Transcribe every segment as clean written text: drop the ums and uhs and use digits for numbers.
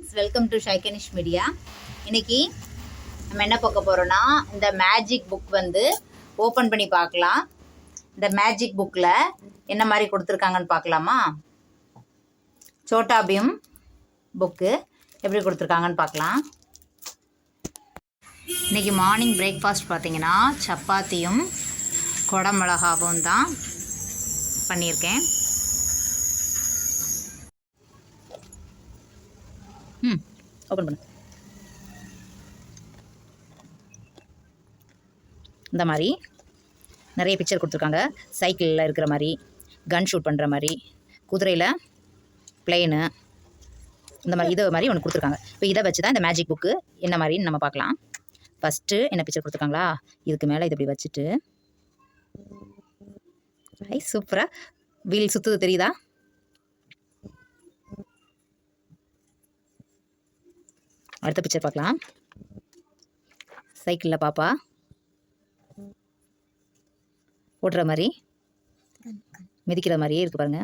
Friends, welcome to ஷைகனிஷ் media. இன்றைக்கி நம்ம என்ன பார்க்க போகிறோன்னா, இந்த மேஜிக் புக் வந்து ஓப்பன் பண்ணி பார்க்கலாம். இந்த மேஜிக் புக்கில் என்ன மாதிரி கொடுத்துருக்காங்கன்னு பார்க்கலாமா? சோட்டா பீம் புக்கு எப்படி கொடுத்துருக்காங்கன்னு பார்க்கலாம். இன்றைக்கி மார்னிங் பிரேக்ஃபாஸ்ட் பார்த்திங்கன்னா சப்பாத்தியும் குடமிளகாவும் தான் பண்ணியிருக்கேன். ஓப்பன் பண்ணு. இந்த மாதிரி நிறைய பிக்சர் கொடுத்துருக்காங்க. சைக்கிளில் இருக்கிற மாதிரி, கன் ஷூட் பண்ணுற மாதிரி, குதிரையில் பிளெயினு, இந்த மாதிரி இதை மாதிரி ஒன்று கொடுத்துருக்காங்க. இப்போ இதை வச்சு தான் இந்த மேஜிக் புக்கு என்ன மாதிரின்னு நம்ம பார்க்கலாம். ஃபஸ்ட்டு என்ன பிக்சர் கொடுத்துருக்காங்களா, இதுக்கு மேலே இதை இப்படி வச்சுட்டு சூப்பராக வீல் சுற்றுது தெரியுதா? அடுத்த பிக்சர் பார்க்கலாம். சைக்கிளில் பாப்பா ஓட்டுற மாதிரி, மிதிக்கிற மாதிரியே இருக்குது பாருங்க.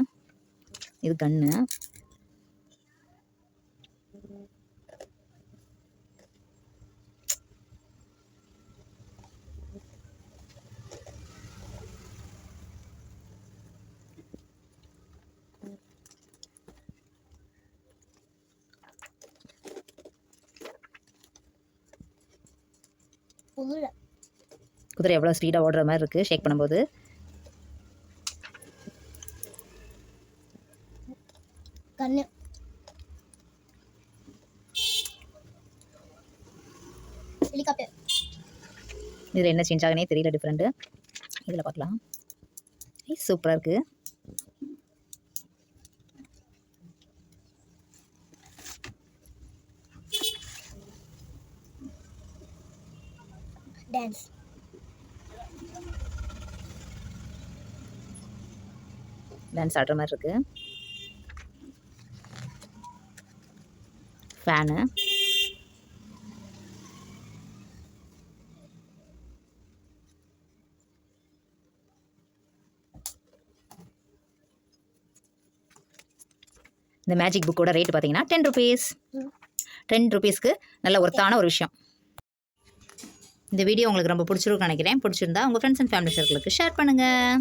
இது கண்ணு. குதிரை எவ்வளோ ஸ்பீடாக ஓடுற மாதிரி இருக்குது ஷேக் பண்ணும்போது. இதில் என்ன சேஞ்ச் ஆகுனே தெரியல, டிஃப்ரெண்ட்டு. இதில் பார்க்கலாம். சூப்பராக இருக்குது. டான்ஸ் ஆடுற மாதிரி இருக்குது. ஃபேனு, இந்த மேஜிக் புக்கோட ரேட்டு பார்த்தீங்கன்னா 10 ருபீஸ். 10 ருபீஸ்க்கு நல்ல ஒர்த்தான ஒரு விஷயம். இந்த வீடியோ உங்களுக்கு ரொம்ப பிடிச்சிருக்குன்னு நினைக்கிறேன். பிடிச்சிருந்தா உங்கள் ஃப்ரெண்ட்ஸ் அண்ட் ஃபேமிலி சர்க்கிளுக்கு ஷேர் பண்ணுங்கள்.